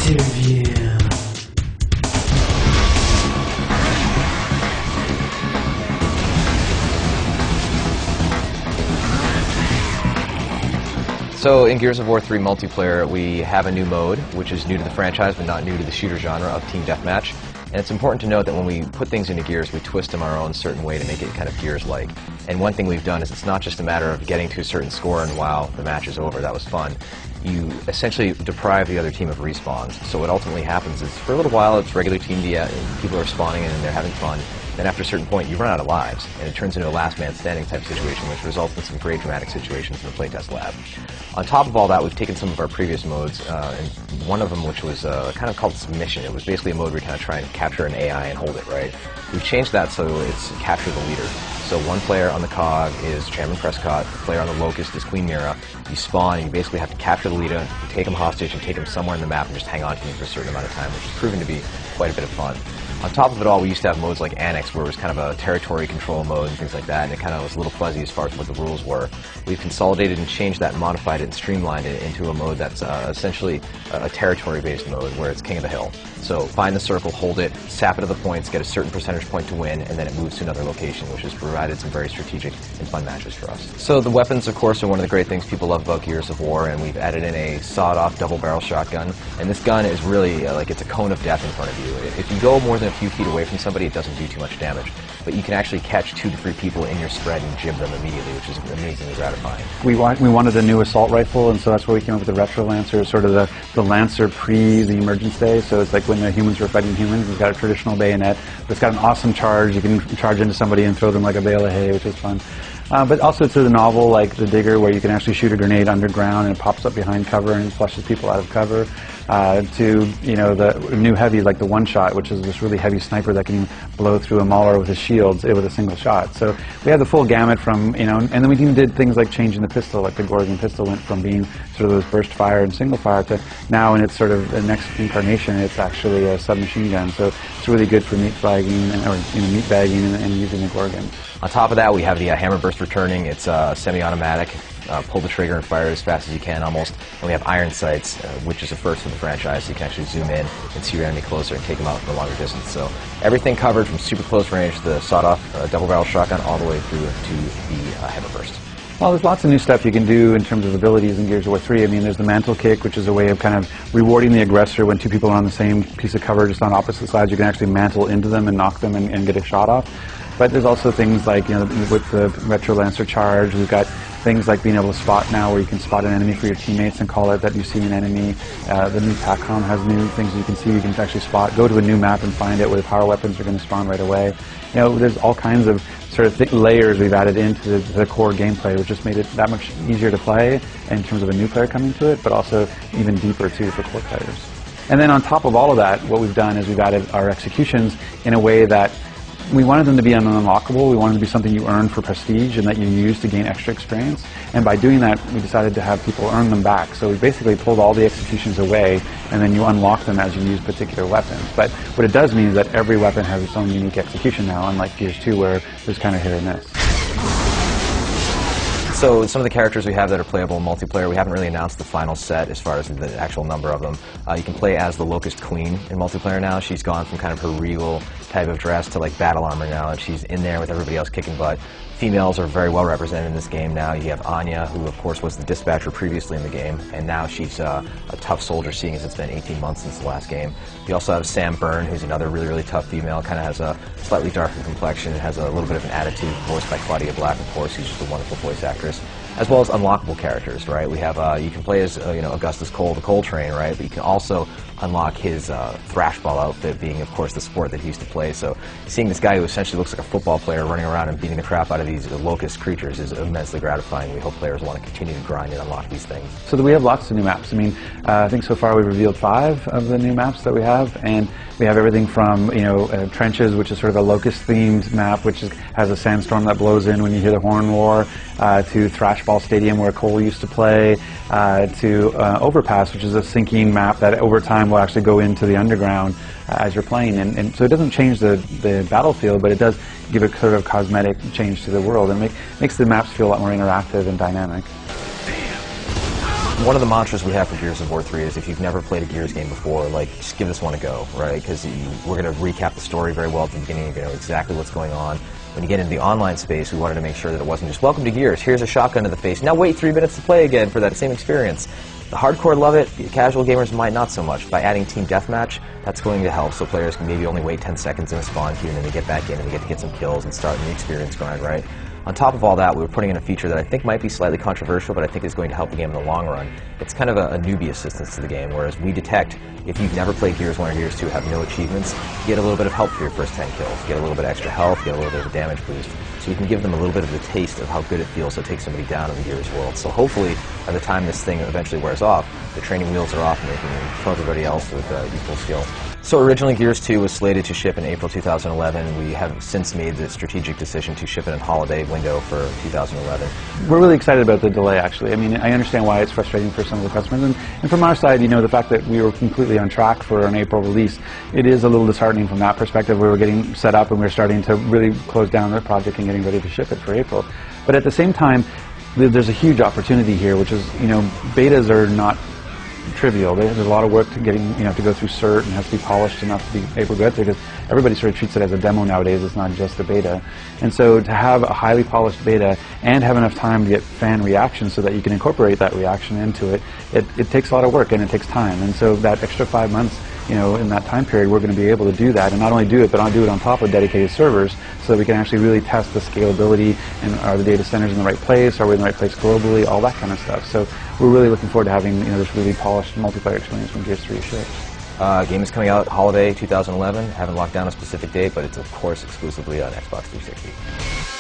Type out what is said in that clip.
Interview. So in Gears of War 3 multiplayer, we have a new mode, which is new to the franchise, but not new to the shooter genre of Team Deathmatch. And it's important to note that when we put things into Gears, we twist them our own certain way to make it kind of Gears-like. And one thing we've done is it's not just a matter of getting to a certain score and wow, the match is over, that was fun. You essentially deprive the other team of respawns. So what ultimately happens is, for a little while, it's regular Team D, and people are spawning in and they're having fun. Then after a certain point, you run out of lives, and it turns into a last man standing type situation, which results in some great dramatic situations in the playtest lab. On top of all that, we've taken some of our previous modes, and one of them, which was kind of called Submission. It was basically a mode where you kind of try and capture an AI and hold it, right? We've changed that so it's capture the leader. So one player on the COG is Chairman Prescott, the player on the Locust is Queen Mira. You spawn, and you basically have to capture the leader, take him hostage, and take him somewhere in the map and just hang on to him for a certain amount of time, which has proven to be quite a bit of fun. On top of it all, we used to have modes like Annex, where it was kind of a territory control mode and things like that, and it kind of was a little fuzzy as far as what the rules were. We've consolidated and changed that and modified it and streamlined it into a mode that's essentially a territory-based mode, where it's king of the hill. So find the circle, hold it, sap it to the points, get a certain percentage point to win, and then it moves to another location, which has provided some very strategic and fun matches for us. So the weapons, of course, are one of the great things people love about Gears of War, and we've added in a sawed-off double-barrel shotgun. And this gun is really like it's a cone of death in front of you. If you go more than a few feet away from somebody, it doesn't do too much damage. But you can actually catch 2 to 3 people in your spread and jib them immediately, which is amazingly gratifying. We wanted a new assault rifle, and so that's where we came up with the Retro Lancer, sort of the Lancer pre the Emergence Day. So it's like when the humans were fighting humans. It's got a traditional bayonet, but it's got an awesome charge. You can charge into somebody and throw them like a bale of hay, which is fun. But also to the novel like the Digger, where you can actually shoot a grenade underground and it pops up behind cover and flushes people out of cover. To the new heavy like the One Shot, which is this really heavy sniper that can blow through a Mauler with his shields with a single shot. So we had the full gamut from and then we even did things like changing the pistol, like the Gorgon pistol went from being sort of those burst fire and single fire to now in its sort of the next incarnation, it's actually a submachine gun. So it's really good for meat bagging meat bagging and using the Gorgon. On top of that, we have the Hammer Burst returning. It's semi-automatic. Pull the trigger and fire as fast as you can almost. And we have iron sights, which is a first for the franchise, so you can actually zoom in and see your enemy closer and take them out from a longer distance. So everything covered from super close range, the sawed-off double-barrel shotgun, all the way through to the Hammer Burst. Well, there's lots of new stuff you can do in terms of abilities in Gears of War 3. I mean, there's the mantle kick, which is a way of kind of rewarding the aggressor when 2 people are on the same piece of cover, just on opposite sides. You can actually mantle into them and knock them and get a shot off. But there's also things like, with the Retro Lancer charge, we've got things like being able to spot now, where you can spot an enemy for your teammates and call it that you see an enemy. The new TACCOM has new things you can see. You can actually spot, go to a new map and find it where the power weapons are going to spawn right away. There's all kinds of sort of layers we've added into the core gameplay, which just made it that much easier to play in terms of a new player coming to it, but also even deeper too for core players. And then on top of all of that, what we've done is we've added our executions in a way that we wanted them to be unlockable. We wanted them to be something you earn for prestige and that you use to gain extra experience. And by doing that, we decided to have people earn them back. So we basically pulled all the executions away, and then you unlock them as you use particular weapons. But what it does mean is that every weapon has its own unique execution now, unlike Gears 2, where there's kind of hit or miss. So some of the characters we have that are playable in multiplayer, we haven't really announced the final set as far as the actual number of them. You can play as the Locust Queen in multiplayer now. She's gone from kind of her regal type of dress to like battle armor now, and she's in there with everybody else kicking butt. Females are very well represented in this game now. You have Anya, who of course was the dispatcher previously in the game, and now she's a tough soldier, seeing as it's been 18 months since the last game. You also have Sam Byrne, who's another really, really tough female, kind of has a slightly darker complexion, has a little bit of an attitude, voiced by Claudia Black, of course, who's just a wonderful voice actress. As well as unlockable characters, right? We have, you can play as, Augustus Cole, the Coal Train, right? But you can also unlock his thrash ball outfit, being, of course, the sport that he used to play. So seeing this guy who essentially looks like a football player running around and beating the crap out of these locust creatures is immensely gratifying. We hope players want to continue to grind and unlock these things. So we have lots of new maps. I mean, I think so far we've revealed 5 of the new maps that we have, and we have everything from, Trenches, which is sort of a locust-themed map, which has a sandstorm that blows in when you hear the horn roar, to Thrashball Stadium, where Cole used to play, to Overpass, which is a sinking map that over time will actually go into the underground as you're playing. And so it doesn't change the battlefield, but it does give a sort of cosmetic change to the world and makes the maps feel a lot more interactive and dynamic. Bam. One of the mantras we have for Gears of War 3 is if you've never played a Gears game before, like, just give this one a go, right? Because we're going to recap the story very well at the beginning. You're going to know exactly what's going on. When you get into the online space, we wanted to make sure that it wasn't just, welcome to Gears, here's a shotgun to the face, now wait 3 minutes to play again for that same experience. The hardcore love it, the casual gamers might not so much. By adding Team Deathmatch, that's going to help, so players can maybe only wait 10 seconds in a spawn queue, and then they get back in and they get to get some kills and start the experience grind, right? On top of all that, we were putting in a feature that I think might be slightly controversial, but I think is going to help the game in the long run. It's kind of a newbie assistance to the game, whereas we detect if you've never played Gears 1 or Gears 2, have no achievements, you get a little bit of help for your first 10 kills. You get a little bit of extra health, you get a little bit of a damage boost. So you can give them a little bit of the taste of how good it feels to take somebody down in the Gears world. So hopefully, by the time this thing eventually wears off, the training wheels are off and they can kill everybody else with equal skill. So originally Gears 2 was slated to ship in April 2011. We have since made the strategic decision to ship it in holiday window for 2011. We're really excited about the delay, actually. I mean, I understand why it's frustrating for some of the customers. And from our side, you know, the fact that we were completely on track for an April release, it is a little disheartening from that perspective. We were getting set up and we were starting to really close down the project and getting ready to ship it for April. But at the same time, there's a huge opportunity here, which is, you know, betas are not trivial. There's a lot of work to getting, you know, to go through cert and has to be polished enough to be able to get there, because everybody sort of treats it as a demo nowadays. It's not just a beta. And so to have a highly polished beta and have enough time to get fan reaction so that you can incorporate that reaction into it, it takes a lot of work and it takes time. And so that extra 5 months, you know, in that time period, we're going to be able to do that, and not only do it, but I'll do it on top of dedicated servers, so that we can actually really test the scalability, and are the data centers in the right place, are we in the right place globally, all that kind of stuff. So we're really looking forward to having, you know, this really polished multiplayer experience when Gears 3 ships. Game is coming out holiday 2011. Haven't locked down a specific date, but it's of course exclusively on Xbox 360.